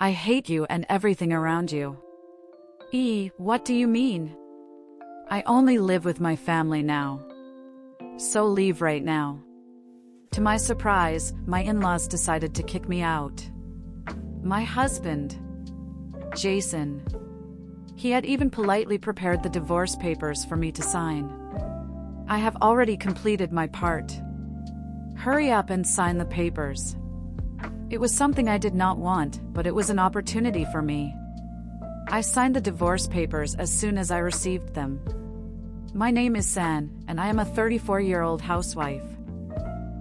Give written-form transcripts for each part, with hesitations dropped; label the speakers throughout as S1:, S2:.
S1: I hate you and everything around you. What do you mean? I only live with my family now. So leave right now. To my surprise, my in-laws decided to kick me out. My husband, Jason. He had even politely prepared the divorce papers for me to sign. I have already completed my part. Hurry up and sign the papers. It was something I did not want, but it was an opportunity for me. I signed the divorce papers as soon as I received them. My name is San, and I am a 34-year-old housewife.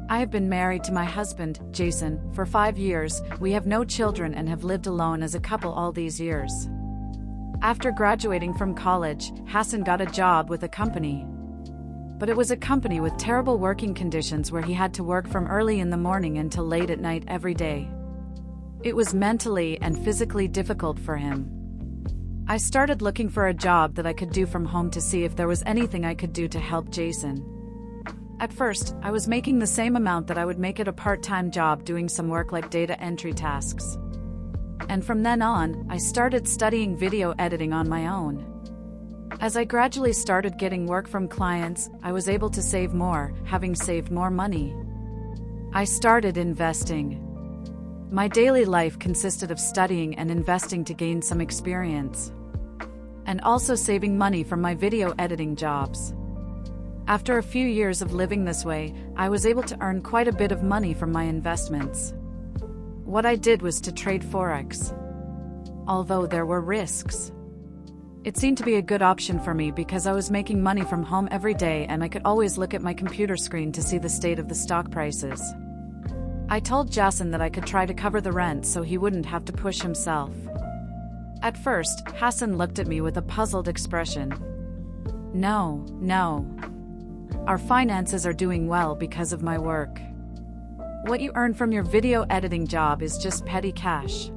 S1: I have been married to my husband, Jason, for 5 years. We have no children and have lived alone as a couple all these years. After graduating from college, Hassan got a job with a company. But it was a company with terrible working conditions where he had to work from early in the morning until late at night every day. It was mentally and physically difficult for him. I started looking for a job that I could do from home to see if there was anything I could do to help Jason. At first, I was making the same amount that I would make at a part-time job doing some work like data entry tasks. And from then on, I started studying video editing on my own. As I gradually started getting work from clients, I was able to save more, having saved more money. I started investing. My daily life consisted of studying and investing to gain some experience, and also saving money from my video editing jobs. After a few years of living this way, I was able to earn quite a bit of money from my investments. What I did was to trade Forex. Although there were risks, it seemed to be a good option for me because I was making money from home every day and I could always look at my computer screen to see the state of the stock prices. I told Jason that I could try to cover the rent so he wouldn't have to push himself. At first, Hassan looked at me with a puzzled expression. No. Our finances are doing well because of my work. What you earn from your video editing job is just petty cash.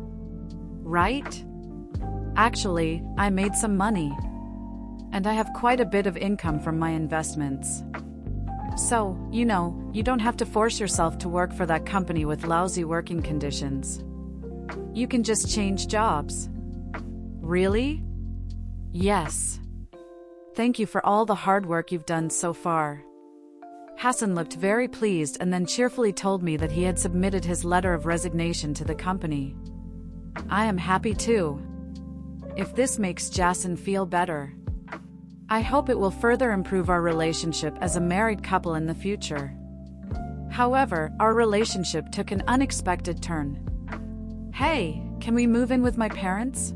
S1: Right? Actually, I made some money. And I have quite a bit of income from my investments. So, you don't have to force yourself to work for that company with lousy working conditions. You can just change jobs. Really? Yes. Thank you for all the hard work you've done so far. Hassan looked very pleased and then cheerfully told me that he had submitted his letter of resignation to the company. I am happy too. If this makes Jason feel better, I hope it will further improve our relationship as a married couple in the future. However, our relationship took an unexpected turn. Hey, can we move in with my parents?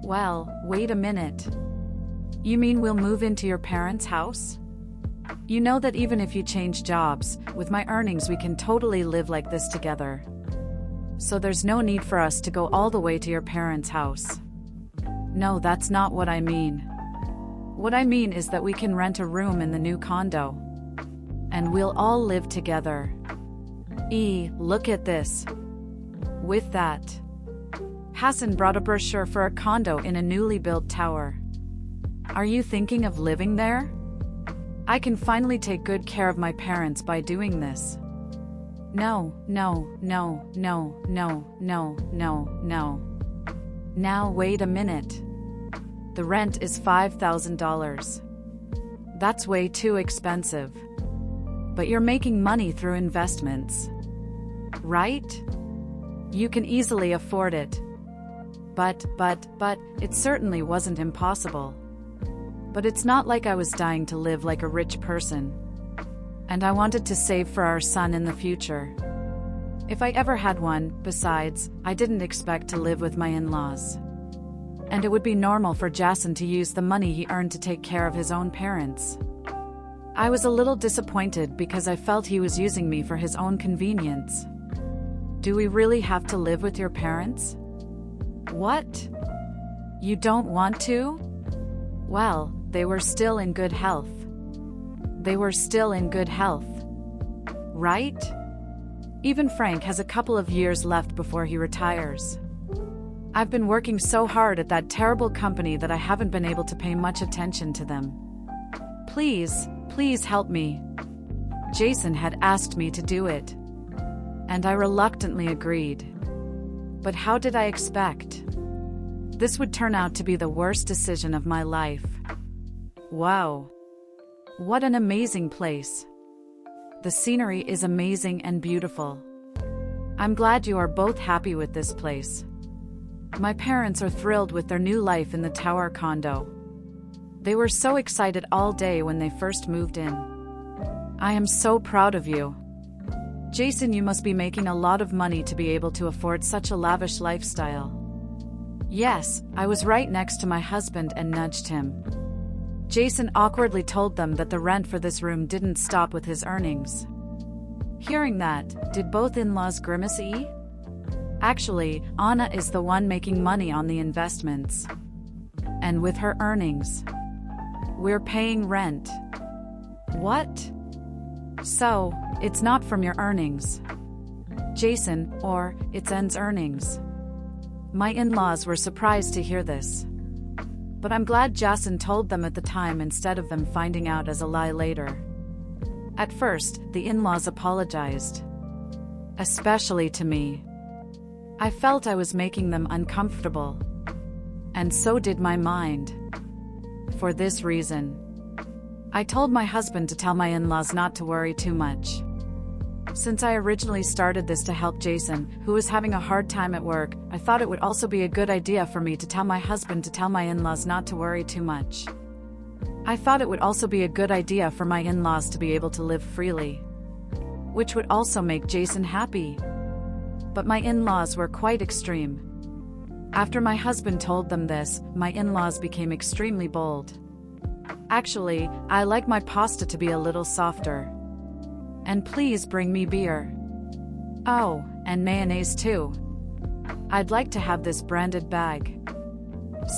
S1: Well, wait a minute. You mean we'll move into your parents' house? You know that even if you change jobs, with my earnings we can totally live like this together. So there's no need for us to go all the way to your parents' house. No, that's not what I mean. What I mean is that we can rent a room in the new condo. And we'll all live together. Look at this. With that, Hassan brought a brochure for a condo in a newly built tower. Are you thinking of living there? I can finally take good care of my parents by doing this. No. Now wait a minute. The rent is $5,000. That's way too expensive. But you're making money through investments, right? You can easily afford it. But it certainly wasn't impossible. But it's not like I was dying to live like a rich person. And I wanted to save for our son in the future. If I ever had one, besides, I didn't expect to live with my in-laws. And it would be normal for Jason to use the money he earned to take care of his own parents. I was a little disappointed because I felt he was using me for his own convenience. Do we really have to live with your parents? What? You don't want to? Well, they were still in good health. Right? Even Frank has a couple of years left before he retires. I've been working so hard at that terrible company that I haven't been able to pay much attention to them. Please help me. Jason had asked me to do it. And I reluctantly agreed. But how did I expect this would turn out to be the worst decision of my life? Wow. What an amazing place. The scenery is amazing and beautiful. I'm glad you are both happy with this place. My parents are thrilled with their new life in the tower condo. They were so excited all day when they first moved in. I am so proud of you. Jason, you must be making a lot of money to be able to afford such a lavish lifestyle. Yes, I was right next to my husband and nudged him. Jason awkwardly told them that the rent for this room didn't stop with his earnings. Hearing that, did both in-laws grimace? Actually, Anna is the one making money on the investments. And with her earnings, we're paying rent. What? So, it's not from your earnings, Jason, or it's N's earnings. My in-laws were surprised to hear this. But I'm glad Jason told them at the time instead of them finding out as a lie later. At first, the in-laws apologized. Especially to me. I felt I was making them uncomfortable. And so did my mind. For this reason, I told my husband to tell my in-laws not to worry too much. Since I originally started this to help Jason, who was having a hard time at work, I thought it would also be a good idea for me to tell my husband to tell my in-laws not to worry too much. I thought it would also be a good idea for my in-laws to be able to live freely, which would also make Jason happy. But my in-laws were quite extreme. After my husband told them this, my in-laws became extremely bold. Actually, I like my pasta to be a little softer. And please bring me beer. Oh, and mayonnaise too. I'd like to have this branded bag.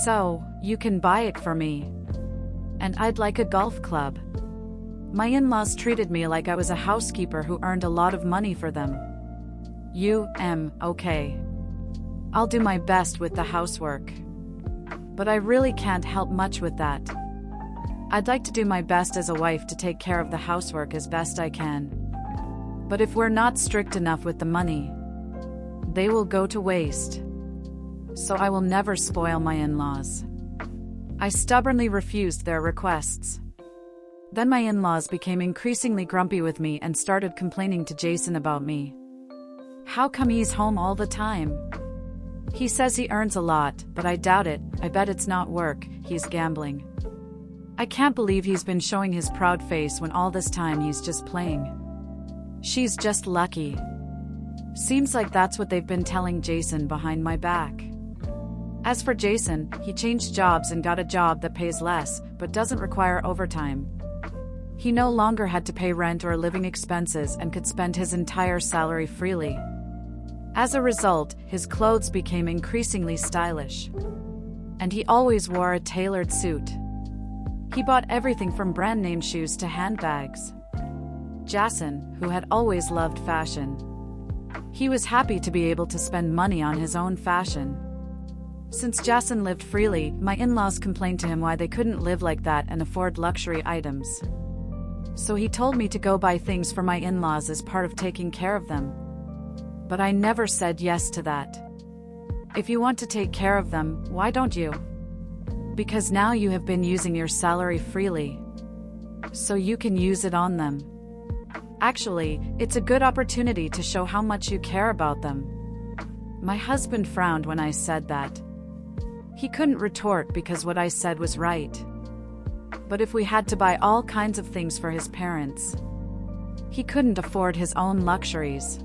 S1: So, you can buy it for me. And I'd like a golf club. My in-laws treated me like I was a housekeeper who earned a lot of money for them. Okay. I'll do my best with the housework. But I really can't help much with that. I'd like to do my best as a wife to take care of the housework as best I can. But if we're not strict enough with the money, they will go to waste. So I will never spoil my in-laws. I stubbornly refused their requests. Then my in-laws became increasingly grumpy with me and started complaining to Jason about me. How come he's home all the time? He says he earns a lot, but I doubt it. I bet it's not work, he's gambling. I can't believe he's been showing his proud face when all this time he's just playing. She's just lucky. Seems like that's what they've been telling Jason behind my back. As for Jason, he changed jobs and got a job that pays less, but doesn't require overtime. He no longer had to pay rent or living expenses and could spend his entire salary freely. As a result, his clothes became increasingly stylish. And he always wore a tailored suit. He bought everything from brand-name shoes to handbags. Jason, who had always loved fashion, he was happy to be able to spend money on his own fashion. Since Jason lived freely, my in-laws complained to him why they couldn't live like that and afford luxury items. So he told me to go buy things for my in-laws as part of taking care of them. But I never said yes to that. If you want to take care of them, why don't you? Because now you have been using your salary freely. So you can use it on them. Actually, it's a good opportunity to show how much you care about them. My husband frowned when I said that. He couldn't retort because what I said was right. But if we had to buy all kinds of things for his parents, he couldn't afford his own luxuries.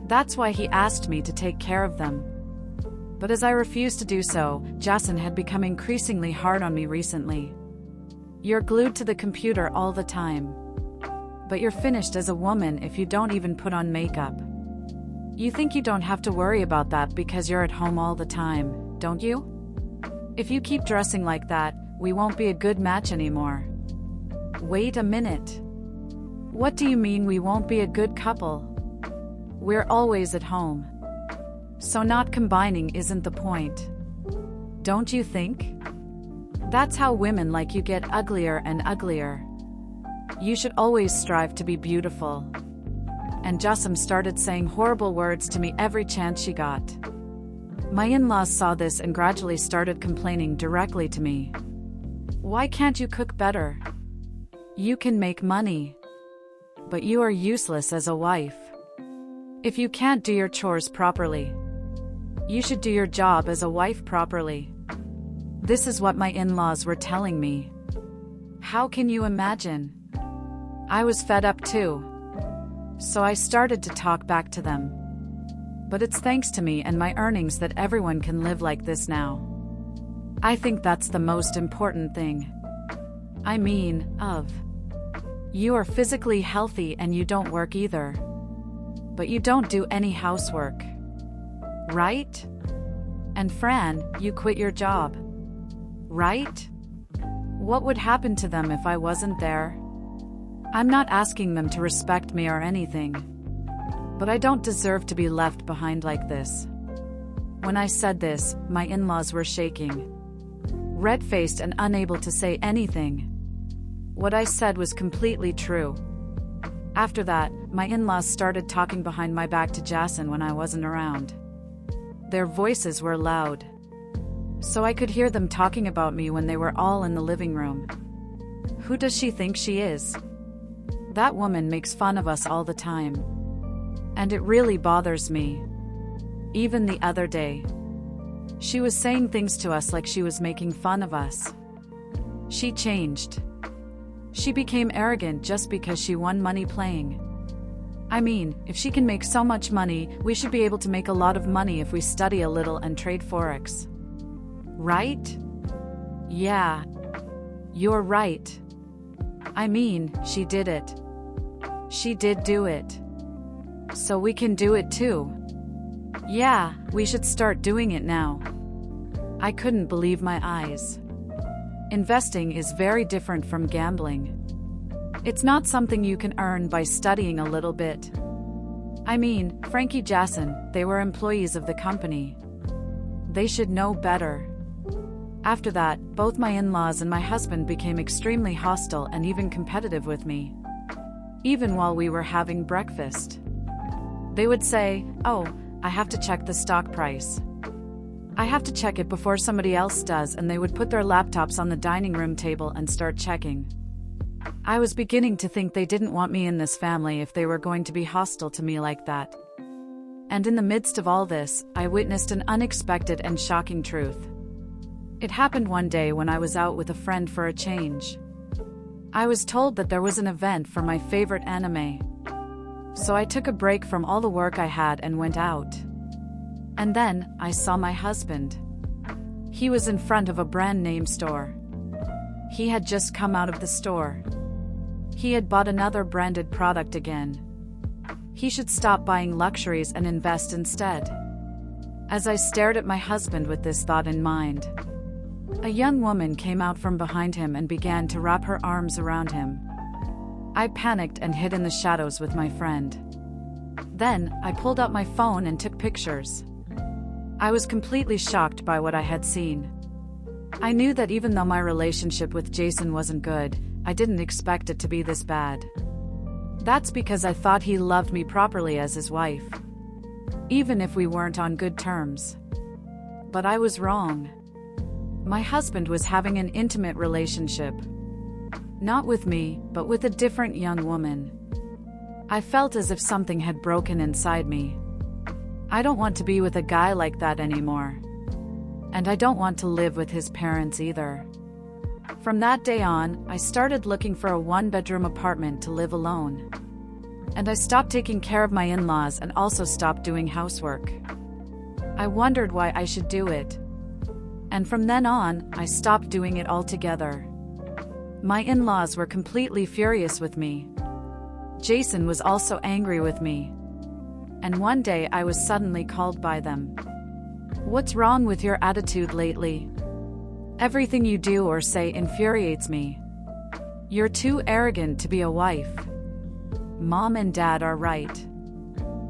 S1: That's why he asked me to take care of them. But as I refused to do so, Jason had become increasingly hard on me recently. You're glued to the computer all the time. But you're finished as a woman if you don't even put on makeup. You think you don't have to worry about that because you're at home all the time, don't you? If you keep dressing like that, we won't be a good match anymore. Wait a minute. What do you mean we won't be a good couple? We're always at home. So not combining isn't the point. Don't you think? That's how women like you get uglier and uglier. You should always strive to be beautiful. And Jasim started saying horrible words to me every chance she got. My in-laws saw this and gradually started complaining directly to me. Why can't you cook better? You can make money. But you are useless as a wife. If you can't do your chores properly, you should do your job as a wife properly. This is what my in-laws were telling me. How can you imagine? I was fed up too. So I started to talk back to them. But it's thanks to me and my earnings that everyone can live like this now. I think that's the most important thing. I mean, you are physically healthy and you don't work either. But you don't do any housework. Right? And Fran, you quit your job. Right? What would happen to them if I wasn't there? I'm not asking them to respect me or anything. But I don't deserve to be left behind like this. When I said this, my in-laws were shaking, red-faced and unable to say anything. What I said was completely true. After that, my in-laws started talking behind my back to Jason when I wasn't around. Their voices were loud, so I could hear them talking about me when they were all in the living room. Who does she think she is? That woman makes fun of us all the time. And it really bothers me. Even the other day, she was saying things to us like she was making fun of us. She changed. She became arrogant just because she won money playing. I mean, if she can make so much money, we should be able to make a lot of money if we study a little and trade Forex. Right? Yeah. You're right. I mean, she did it. She did do it. So we can do it too. Yeah, we should start doing it now. I couldn't believe my eyes. Investing is very different from gambling. It's not something you can earn by studying a little bit. I mean, Frankie Jason, they were employees of the company. They should know better. After that, both my in-laws and my husband became extremely hostile and even competitive with me. Even while we were having breakfast. They would say, "Oh, I have to check the stock price. I have to check it before somebody else does," and they would put their laptops on the dining room table and start checking. I was beginning to think they didn't want me in this family if they were going to be hostile to me like that. And in the midst of all this, I witnessed an unexpected and shocking truth. It happened one day when I was out with a friend for a change. I was told that there was an event for my favorite anime. So I took a break from all the work I had and went out. And then, I saw my husband. He was in front of a brand name store. He had just come out of the store. He had bought another branded product again. He should stop buying luxuries and invest instead. As I stared at my husband with this thought in mind, a young woman came out from behind him and began to wrap her arms around him. I panicked and hid in the shadows with my friend. Then, I pulled out my phone and took pictures. I was completely shocked by what I had seen. I knew that even though my relationship with Jason wasn't good, I didn't expect it to be this bad. That's because I thought he loved me properly as his wife, even if we weren't on good terms. But I was wrong. My husband was having an intimate relationship. Not with me, but with a different young woman. I felt as if something had broken inside me. I don't want to be with a guy like that anymore. And I don't want to live with his parents either. From that day on, I started looking for a one-bedroom apartment to live alone. And I stopped taking care of my in-laws and also stopped doing housework. I wondered why I should do it. And from then on, I stopped doing it altogether. My in-laws were completely furious with me. Jason was also angry with me. And one day I was suddenly called by them. "What's wrong with your attitude lately? Everything you do or say infuriates me. You're too arrogant to be a wife. Mom and Dad are right.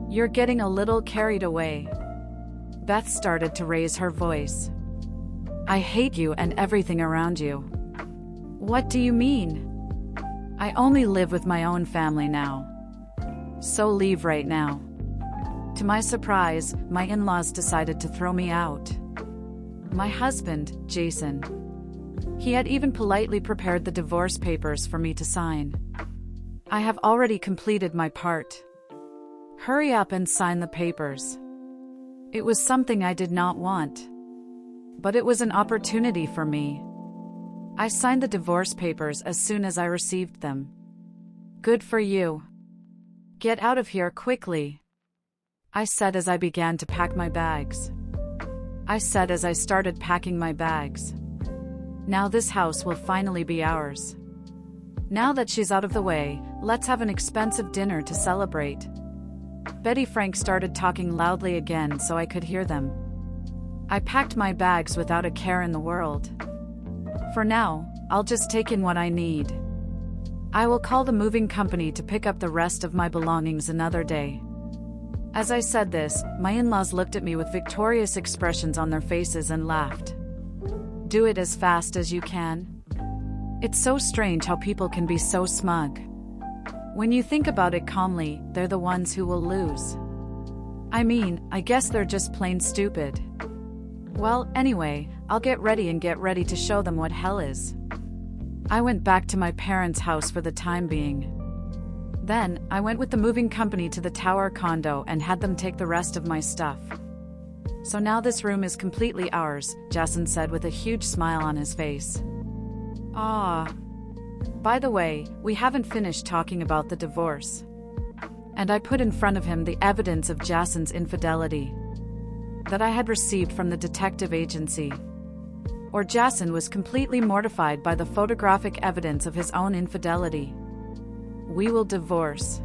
S1: You're getting a little carried away." Beth started to raise her voice. "I hate you and everything around you." "What do you mean? I only live with my own family now. So leave right now." To my surprise, my in-laws decided to throw me out. My husband, Jason. He had even politely prepared the divorce papers for me to sign. I have already completed my part. Hurry up and sign the papers. It was something I did not want. But it was an opportunity for me. I signed the divorce papers as soon as I received them. Good for you. Get out of here quickly, I said as I began to pack my bags. I said as I started packing my bags. Now this house will finally be ours. Now that she's out of the way, let's have an expensive dinner to celebrate. Betty Frank started talking loudly again so I could hear them. I packed my bags without a care in the world. For now, I'll just take in what I need. I will call the moving company to pick up the rest of my belongings another day. As I said this, my in-laws looked at me with victorious expressions on their faces and laughed. Do it as fast as you can. It's so strange how people can be so smug. When you think about it calmly, they're the ones who will lose. I mean, I guess they're just plain stupid. Well, anyway, I'll get ready to show them what hell is. I went back to my parents' house for the time being. Then, I went with the moving company to the tower condo and had them take the rest of my stuff. So now this room is completely ours, Jason said with a huge smile on his face. Ah. By the way, we haven't finished talking about the divorce. And I put in front of him the evidence of Jason's infidelity that I had received from the detective agency. Or Jason was completely mortified by the photographic evidence of his own infidelity. We will divorce.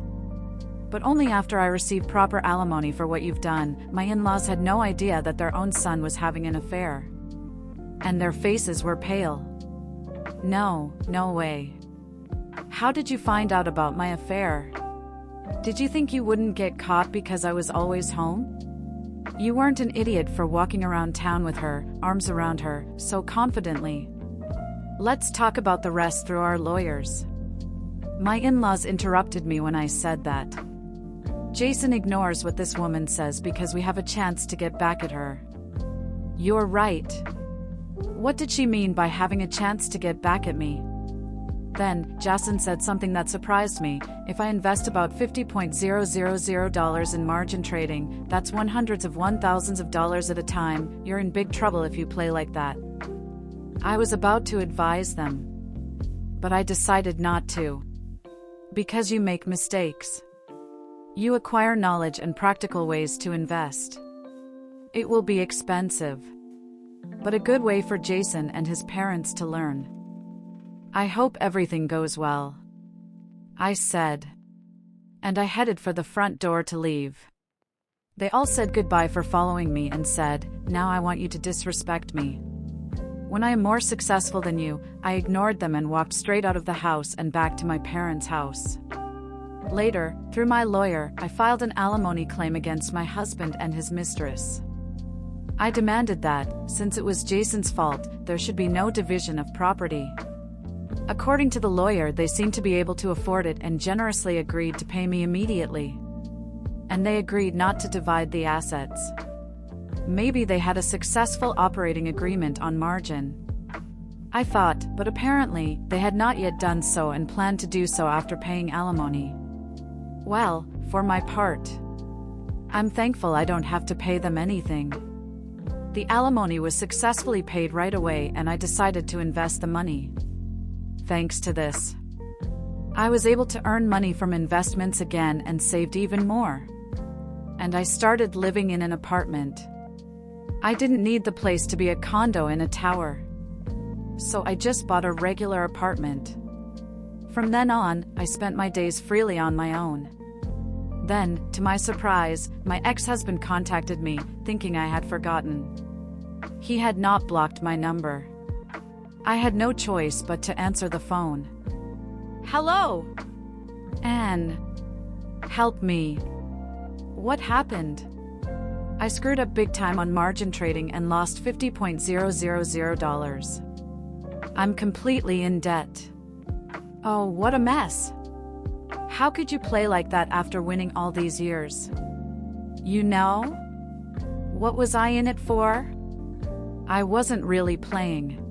S1: But only after I receive proper alimony for what you've done. My in-laws had no idea that their own son was having an affair. And their faces were pale. No way. How did you find out about my affair? Did you think you wouldn't get caught because I was always home? You weren't an idiot for walking around town with her, arms around her, so confidently. Let's talk about the rest through our lawyers. My in-laws interrupted me when I said that. Jason ignores what this woman says because we have a chance to get back at her. You're right. What did she mean by having a chance to get back at me? Then, Jason said something that surprised me. If I invest about $50,000 in margin trading, that's hundreds of thousands of dollars at a time. You're in big trouble if you play like that. I was about to advise them. But I decided not to. Because you make mistakes. You acquire knowledge and practical ways to invest. It will be expensive. But a good way for Jason and his parents to learn. I hope everything goes well, I said. And I headed for the front door to leave. They all said goodbye for following me and said, now I want you to disrespect me. When I am more successful than you, I ignored them and walked straight out of the house and back to my parents' house. Later, through my lawyer, I filed an alimony claim against my husband and his mistress. I demanded that, since it was Jason's fault, there should be no division of property. According to the lawyer, they seemed to be able to afford it and generously agreed to pay me immediately. And they agreed not to divide the assets. Maybe they had a successful operating agreement on margin. I thought, but apparently, they had not yet done so and planned to do so after paying alimony. Well, for my part, I'm thankful I don't have to pay them anything. The alimony was successfully paid right away and I decided to invest the money. Thanks to this, I was able to earn money from investments again and saved even more. And I started living in an apartment. I didn't need the place to be a condo in a tower. So I just bought a regular apartment. From then on, I spent my days freely on my own. Then, to my surprise, my ex-husband contacted me, thinking I had forgotten. He had not blocked my number. I had no choice but to answer the phone. Hello? Anne. Help me. What happened? I screwed up big time on margin trading and lost $50,000. I'm completely in debt. Oh, what a mess. How could you play like that after winning all these years? You know? What was I in it for? I wasn't really playing.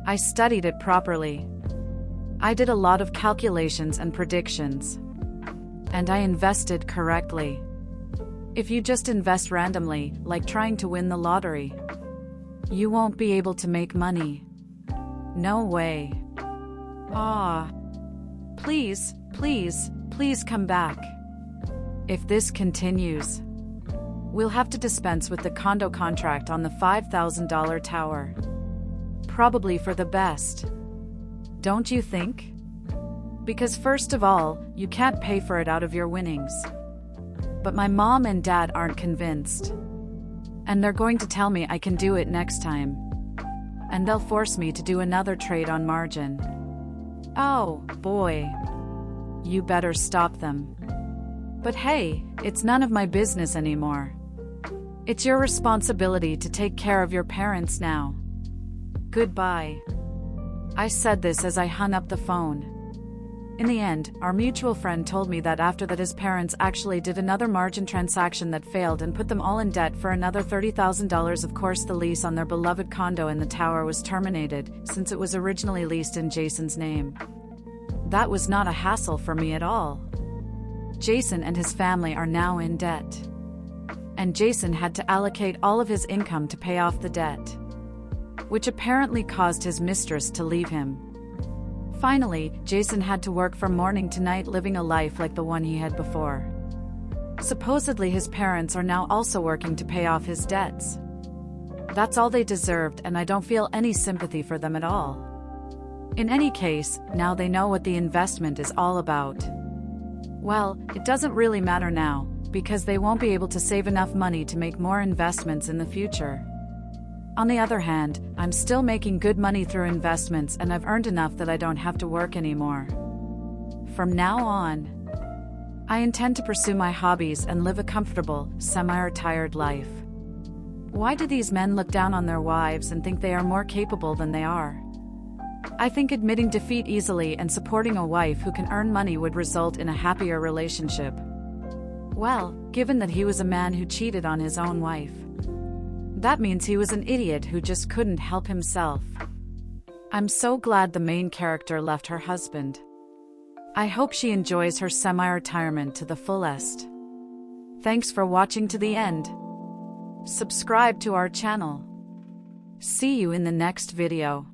S1: I studied it properly. I did a lot of calculations and predictions. And I invested correctly. If you just invest randomly, like trying to win the lottery, you won't be able to make money. No way. Please, please, please come back. If this continues, we'll have to dispense with the condo contract on the $5,000 tower. Probably for the best. Don't you think? Because first of all, you can't pay for it out of your winnings. But my mom and dad aren't convinced. And they're going to tell me I can do it next time. And they'll force me to do another trade on margin. Oh, boy. You better stop them. But hey, it's none of my business anymore. It's your responsibility to take care of your parents now. Goodbye. I said this as I hung up the phone. In the end, our mutual friend told me that after that his parents actually did another margin transaction that failed and put them all in debt for another $30,000. Of course, the lease on their beloved condo in the tower was terminated, since it was originally leased in Jason's name. That was not a hassle for me at all. Jason and his family are now in debt. And Jason had to allocate all of his income to pay off the debt, which apparently caused his mistress to leave him. Finally, Jason had to work from morning to night, living a life like the one he had before. Supposedly his parents are now also working to pay off his debts. That's all they deserved, and I don't feel any sympathy for them at all. In any case, now they know what the investment is all about. Well, it doesn't really matter now, because they won't be able to save enough money to make more investments in the future. On the other hand, I'm still making good money through investments, and I've earned enough that I don't have to work anymore. From now on, I intend to pursue my hobbies and live a comfortable, semi-retired life. Why do these men look down on their wives and think they are more capable than they are? I think admitting defeat easily and supporting a wife who can earn money would result in a happier relationship. Well, given that he was a man who cheated on his own wife, that means he was an idiot who just couldn't help himself. I'm so glad the main character left her husband. I hope she enjoys her semi-retirement to the fullest. Thanks for watching to the end. Subscribe to our channel. See you in the next video.